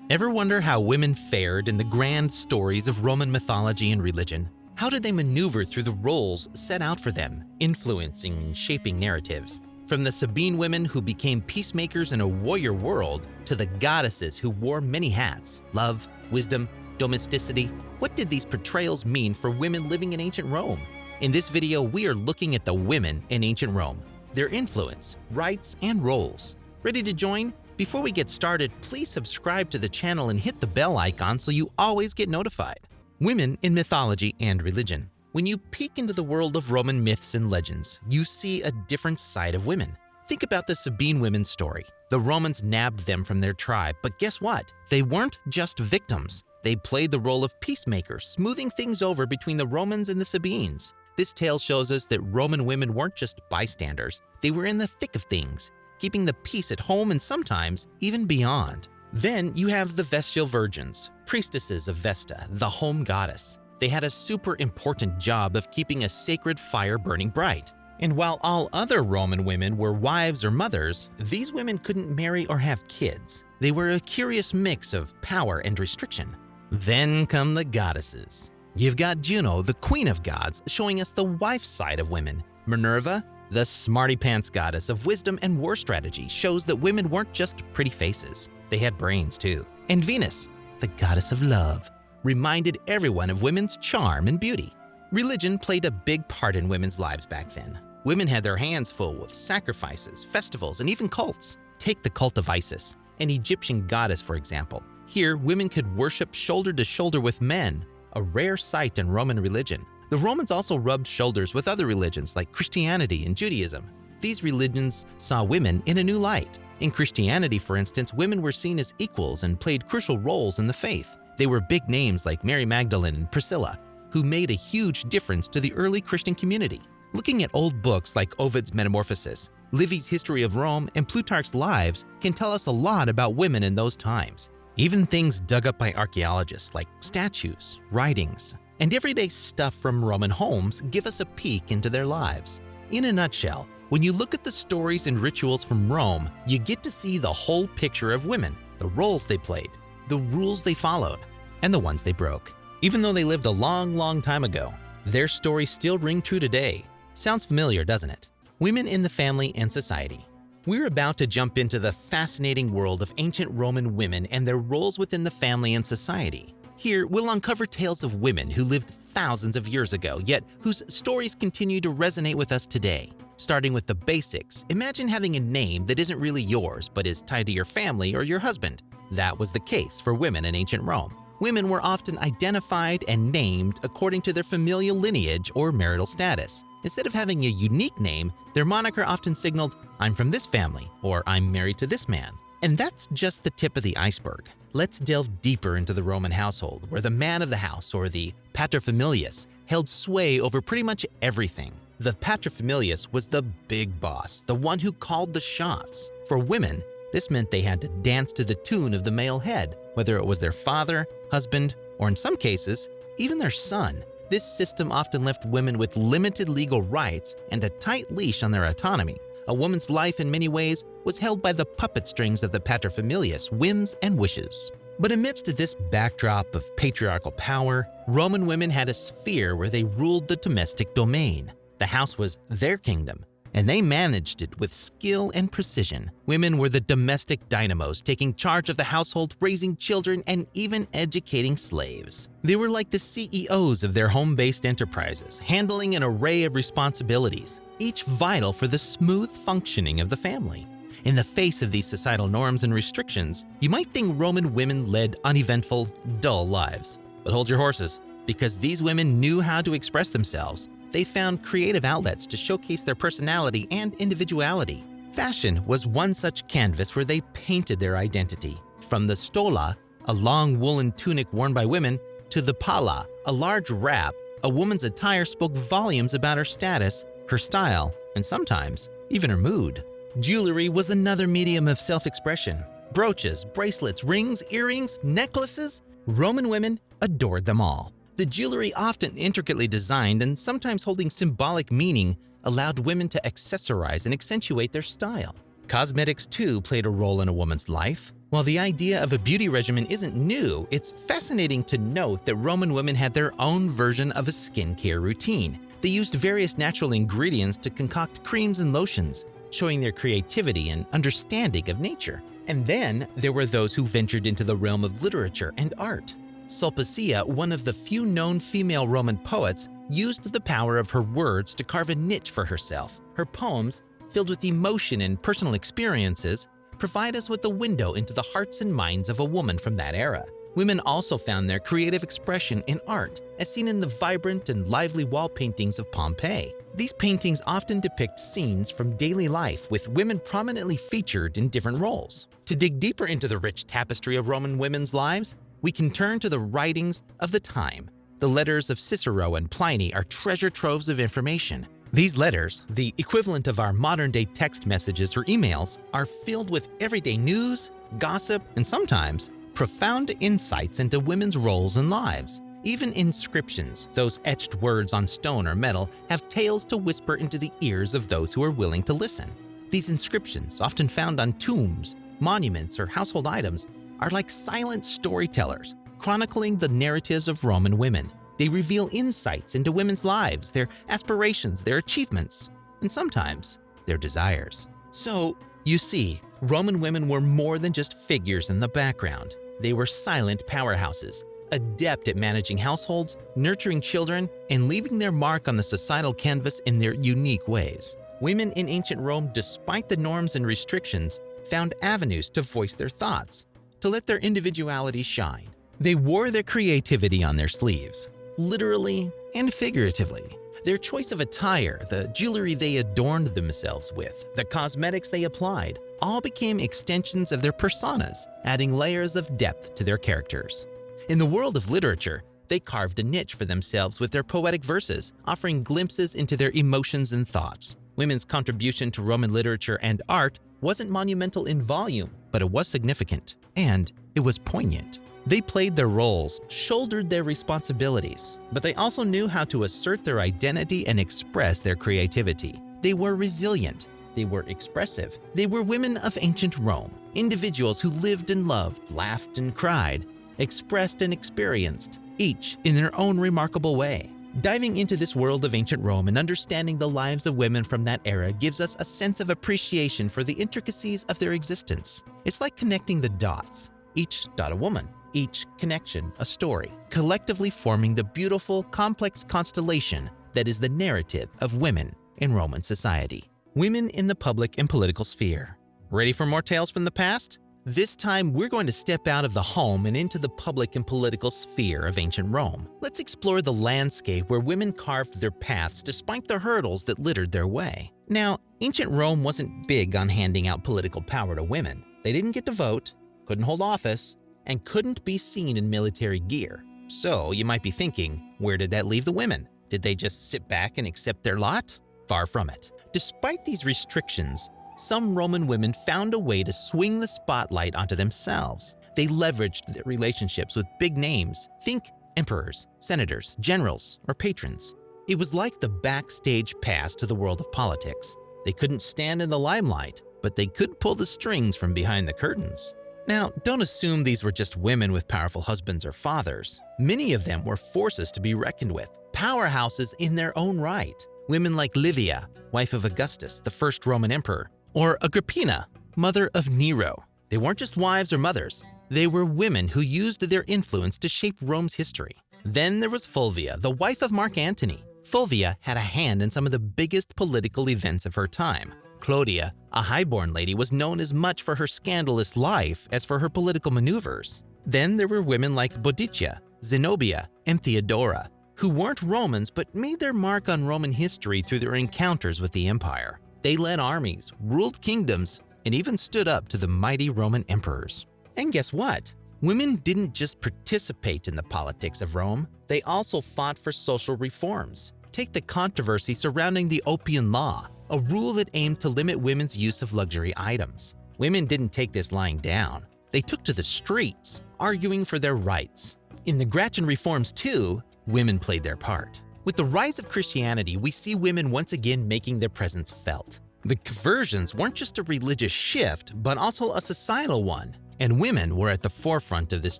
Ever wonder how women fared in the grand stories of Roman mythology and religion? How did they maneuver through the roles set out for them, influencing and shaping narratives? From the Sabine women who became peacemakers in a warrior world to the goddesses who wore many hats, love, wisdom, domesticity, what did these portrayals mean for women living in ancient Rome? In this video, we are looking at the women in ancient Rome, their influence, rights, and roles. Ready to join? Before we get started, please subscribe to the channel and hit the bell icon so you always get notified. Women in mythology and religion. When you peek into the world of Roman myths and legends, you see a different side of women. Think about the Sabine women's story. The Romans nabbed them from their tribe, but guess what? They weren't just victims. They played the role of peacemakers, smoothing things over between the Romans and the Sabines. This tale shows us that Roman women weren't just bystanders. They were in the thick of things, keeping the peace at home and sometimes even beyond. Then you have the Vestal Virgins, priestesses of Vesta, the home goddess. They had a super important job of keeping a sacred fire burning bright. And while all other Roman women were wives or mothers, these women couldn't marry or have kids. They were a curious mix of power and restriction. Then come the goddesses. You've got Juno, the queen of gods, showing us the wife side of women. Minerva, the smarty-pants goddess of wisdom and war strategy, shows that women weren't just pretty faces. They had brains too. And Venus, the goddess of love, reminded everyone of women's charm and beauty. Religion played a big part in women's lives back then. Women had their hands full with sacrifices, festivals, and even cults. Take the cult of Isis, an Egyptian goddess, for example. Here, women could worship shoulder to shoulder with men, a rare sight in Roman religion. The Romans also rubbed shoulders with other religions like Christianity and Judaism. These religions saw women in a new light. In Christianity, for instance, women were seen as equals and played crucial roles in the faith. They were big names like Mary Magdalene and Priscilla, who made a huge difference to the early Christian community. Looking at old books like Ovid's Metamorphoses, Livy's History of Rome, and Plutarch's Lives can tell us a lot about women in those times. Even things dug up by archaeologists like statues, writings, and everyday stuff from Roman homes give us a peek into their lives. In a nutshell, when you look at the stories and rituals from Rome, you get to see the whole picture of women, the roles they played, the rules they followed, and the ones they broke. Even though they lived a long time ago, their stories still ring true today. Sounds familiar, doesn't it? Women in the family and society. We're about to jump into the fascinating world of ancient Roman women and their roles within the family and society. Here, we'll uncover tales of women who lived thousands of years ago, yet whose stories continue to resonate with us today. Starting with the basics, imagine having a name that isn't really yours but is tied to your family or your husband. That was the case for women in ancient Rome. Women were often identified and named according to their familial lineage or marital status. Instead of having a unique name, their moniker often signaled, "I'm from this family," or "I'm married to this man." And that's just the tip of the iceberg. Let's delve deeper into the Roman household, where the man of the house, or the paterfamilias, held sway over pretty much everything. The paterfamilias was the big boss, the one who called the shots. For women, this meant they had to dance to the tune of the male head, whether it was their father, husband, or in some cases, even their son. This system often left women with limited legal rights and a tight leash on their autonomy. A woman's life in many ways was held by the puppet strings of the paterfamilias' whims and wishes. But amidst this backdrop of patriarchal power, Roman women had a sphere where they ruled the domestic domain. The house was their kingdom, and they managed it with skill and precision. Women were the domestic dynamos, taking charge of the household, raising children, and even educating slaves. They were like the CEOs of their home-based enterprises, handling an array of responsibilities, each vital for the smooth functioning of the family. In the face of these societal norms and restrictions, you might think Roman women led uneventful, dull lives. But hold your horses, because these women knew how to express themselves. They found creative outlets to showcase their personality and individuality. Fashion was one such canvas where they painted their identity. From the stola, a long woolen tunic worn by women, to the palla, a large wrap, a woman's attire spoke volumes about her status, her style, and sometimes even her mood. Jewelry was another medium of self-expression. Brooches, bracelets, rings, earrings, necklaces. Roman women adored them all. The jewelry, often intricately designed and sometimes holding symbolic meaning, allowed women to accessorize and accentuate their style. Cosmetics, too, played a role in a woman's life. While the idea of a beauty regimen isn't new, it's fascinating to note that Roman women had their own version of a skincare routine. They used various natural ingredients to concoct creams and lotions, showing their creativity and understanding of nature. And then there were those who ventured into the realm of literature and art. Sulpicia, one of the few known female Roman poets, used the power of her words to carve a niche for herself. Her poems, filled with emotion and personal experiences, provide us with a window into the hearts and minds of a woman from that era. Women also found their creative expression in art, as seen in the vibrant and lively wall paintings of Pompeii. These paintings often depict scenes from daily life, with women prominently featured in different roles. To dig deeper into the rich tapestry of Roman women's lives, we can turn to the writings of the time. The letters of Cicero and Pliny are treasure troves of information. These letters, the equivalent of our modern-day text messages or emails, are filled with everyday news, gossip, and sometimes profound insights into women's roles and lives. Even inscriptions, those etched words on stone or metal, have tales to whisper into the ears of those who are willing to listen. These inscriptions, often found on tombs, monuments, or household items, are like silent storytellers, chronicling the narratives of Roman women. They reveal insights into women's lives, their aspirations, their achievements, and sometimes their desires. So, you see, Roman women were more than just figures in the background. They were silent powerhouses, adept at managing households, nurturing children, and leaving their mark on the societal canvas in their unique ways. Women in ancient Rome, despite the norms and restrictions, found avenues to voice their thoughts, to let their individuality shine. They wore their creativity on their sleeves, literally and figuratively. Their choice of attire, the jewelry they adorned themselves with, the cosmetics they applied, all became extensions of their personas, adding layers of depth to their characters. In the world of literature, they carved a niche for themselves with their poetic verses, offering glimpses into their emotions and thoughts. Women's contribution to Roman literature and art wasn't monumental in volume, but it was significant, and it was poignant. They played their roles, shouldered their responsibilities, but they also knew how to assert their identity and express their creativity. They were resilient. They were expressive. They were women of ancient Rome, individuals who lived and loved, laughed and cried, expressed and experienced, each in their own remarkable way. Diving into this world of ancient Rome and understanding the lives of women from that era gives us a sense of appreciation for the intricacies of their existence. It's like connecting the dots, each dot a woman, each connection a story, collectively forming the beautiful, complex constellation that is the narrative of women in Roman society. Women in the public and political sphere. Ready for more tales from the past? This time, we're going to step out of the home and into the public and political sphere of ancient Rome. Let's explore the landscape where women carved their paths despite the hurdles that littered their way. Now, ancient Rome wasn't big on handing out political power to women. They didn't get to vote, couldn't hold office, and couldn't be seen in military gear. So you might be thinking, where did that leave the women? Did they just sit back and accept their lot? Far from it. Despite these restrictions, some Roman women found a way to swing the spotlight onto themselves. They leveraged their relationships with big names. Think emperors, senators, generals, or patrons. It was like the backstage pass to the world of politics. They couldn't stand in the limelight, but they could pull the strings from behind the curtains. Now, don't assume these were just women with powerful husbands or fathers. Many of them were forces to be reckoned with, powerhouses in their own right. Women like Livia, wife of Augustus, the first Roman emperor, or Agrippina, mother of Nero. They weren't just wives or mothers. They were women who used their influence to shape Rome's history. Then there was Fulvia, the wife of Mark Antony. Fulvia had a hand in some of the biggest political events of her time. Clodia, a highborn lady, was known as much for her scandalous life as for her political maneuvers. Then there were women like Boudicca, Zenobia, and Theodora, who weren't Romans but made their mark on Roman history through their encounters with the empire. They led armies, ruled kingdoms, and even stood up to the mighty Roman emperors. And guess what? Women didn't just participate in the politics of Rome, they also fought for social reforms. Take the controversy surrounding the Opium Law, a rule that aimed to limit women's use of luxury items. Women didn't take this lying down. They took to the streets, arguing for their rights. In the Gratian reforms, too, women played their part. With the rise of Christianity, we see women once again making their presence felt. The conversions weren't just a religious shift, but also a societal one. and women were at the forefront of this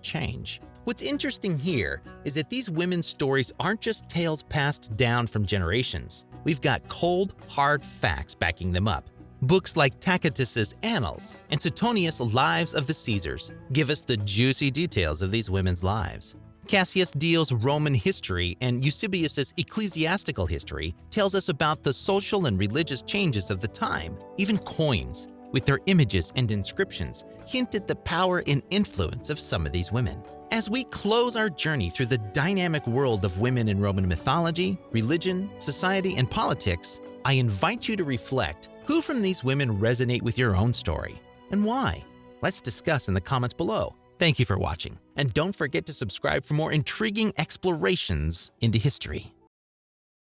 change. What's interesting here is that these women's stories aren't just tales passed down from generations. We've got cold, hard facts backing them up. Books like Tacitus's Annals and Suetonius' Lives of the Caesars give us the juicy details of these women's lives. Cassius Dio's Roman history and Eusebius's ecclesiastical history tells us about the social and religious changes of the time. Even coins, with their images and inscriptions, hint at the power and influence of some of these women. As we close our journey through the dynamic world of women in Roman mythology, religion, society, and politics, I invite you to reflect who from these women resonate with your own story and why. Let's discuss in the comments below. Thank you for watching, and don't forget to subscribe for more intriguing explorations into history.